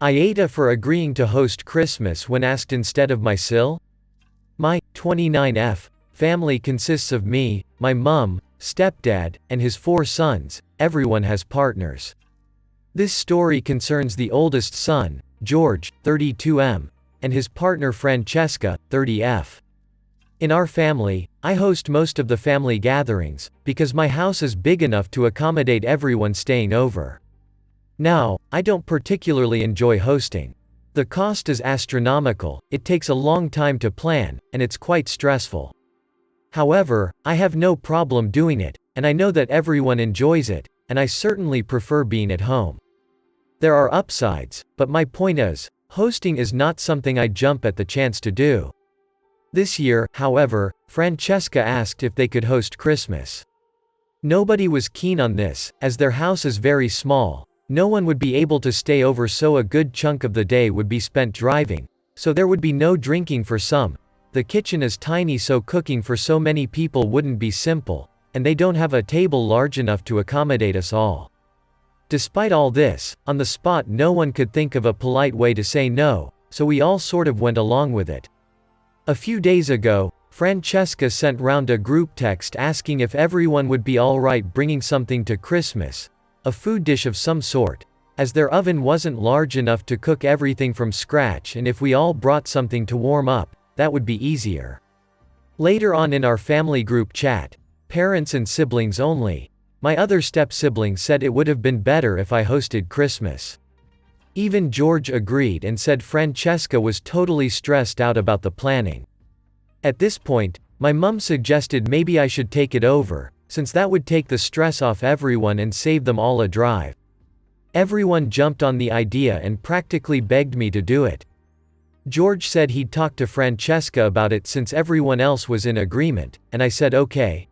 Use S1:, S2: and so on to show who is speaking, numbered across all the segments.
S1: AITA for agreeing to host Christmas when asked instead of my SIL? My 29F family consists of me, my mum, stepdad, and his 4 sons. Everyone has partners. This story concerns the oldest son, George, 32M, and his partner Francesca, 30F. In our family, I host most of the family gatherings, because my house is big enough to accommodate everyone staying over. Now, I don't particularly enjoy hosting. The cost is astronomical, it takes a long time to plan, and it's quite stressful. However, I have no problem doing it, and I know that everyone enjoys it, and I certainly prefer being at home. There are upsides, but my point is, hosting is not something I jump at the chance to do. This year, however, Francesca asked if they could host Christmas. Nobody was keen on this, as their house is very small. No one would be able to stay over, so a good chunk of the day would be spent driving, so there would be no drinking for some. The kitchen is tiny, so cooking for so many people wouldn't be simple, and they don't have a table large enough to accommodate us all. Despite all this, on the spot no one could think of a polite way to say no, so we all sort of went along with it. A few days ago, Francesca sent round a group text asking if everyone would be alright bringing something to Christmas, a food dish of some sort, as their oven wasn't large enough to cook everything from scratch, and if we all brought something to warm up, that would be easier. Later on in our family group chat, parents and siblings only, my other step-sibling said it would have been better if I hosted Christmas. Even George agreed and said Francesca was totally stressed out about the planning. At this point, my mum suggested maybe I should take it over, since that would take the stress off everyone and save them all a drive. Everyone jumped on the idea and practically begged me to do it. George said he'd talk to Francesca about it since everyone else was in agreement, and I said okay.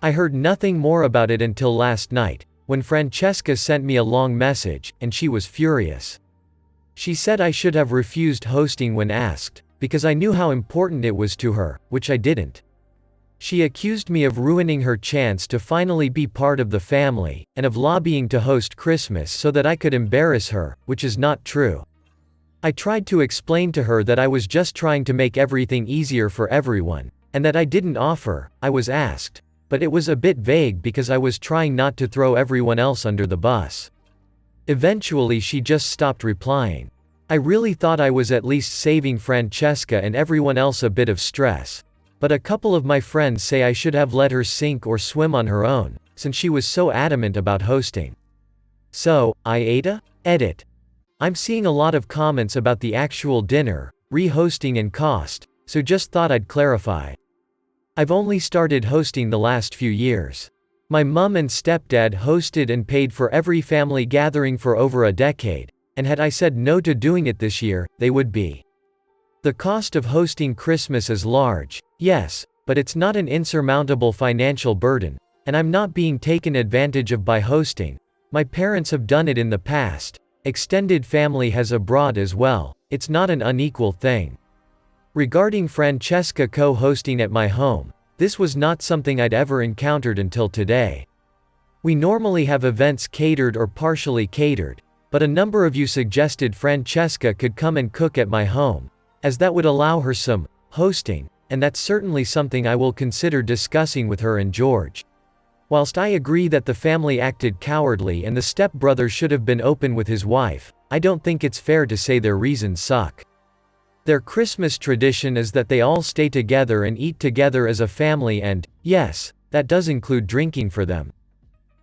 S1: I heard nothing more about it until last night, when Francesca sent me a long message, and she was furious. She said I should have refused hosting when asked, because I knew how important it was to her, which I didn't. She accused me of ruining her chance to finally be part of the family, and of lobbying to host Christmas so that I could embarrass her, which is not true. I tried to explain to her that I was just trying to make everything easier for everyone, and that I didn't offer, I was asked, but it was a bit vague because I was trying not to throw everyone else under the bus. Eventually she just stopped replying. I really thought I was at least saving Francesca and everyone else a bit of stress, but a couple of my friends say I should have let her sink or swim on her own, since she was so adamant about hosting. So, AITA? Edit. I'm seeing a lot of comments about the actual dinner, re-hosting and cost, so just thought I'd clarify. I've only started hosting the last few years. My mum and stepdad hosted and paid for every family gathering for over a decade, and had I said no to doing it this year, they would be. The cost of hosting Christmas is large, yes, but it's not an insurmountable financial burden, and I'm not being taken advantage of by hosting. My parents have done it in the past, extended family has abroad as well, it's not an unequal thing. Regarding Francesca co-hosting at my home, this was not something I'd ever encountered until today. We normally have events catered or partially catered, but a number of you suggested Francesca could come and cook at my home, as that would allow her some hosting, and that's certainly something I will consider discussing with her and George. Whilst I agree that the family acted cowardly and the stepbrother should have been open with his wife, I don't think it's fair to say their reasons suck. Their Christmas tradition is that they all stay together and eat together as a family, and, yes, that does include drinking for them.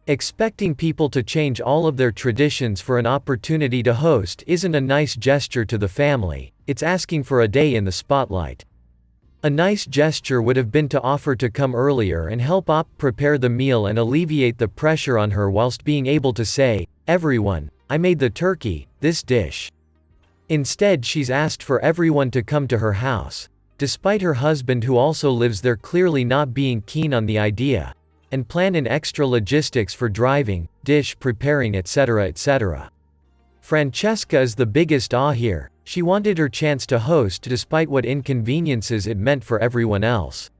S1: Expecting people to change all of their traditions for an opportunity to host isn't a nice gesture to the family, it's asking for a day in the spotlight. A nice gesture would have been to offer to come earlier and help prepare the meal and alleviate the pressure on her whilst being able to say, "Everyone, I made the turkey, this dish." Instead she's asked for everyone to come to her house, despite her husband, who also lives there, clearly not being keen on the idea, and plan in extra logistics for driving, dish preparing, etc. etc. Francesca is the biggest here. She wanted her chance to host despite what inconveniences it meant for everyone else.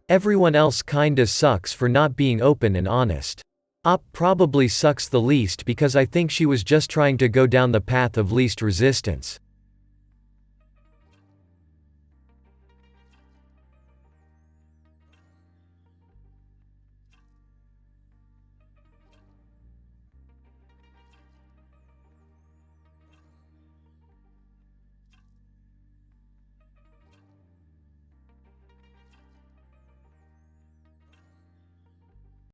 S1: Everyone else kinda sucks for not being open and honest. Op probably sucks the least because I think she was just trying to go down the path of least resistance.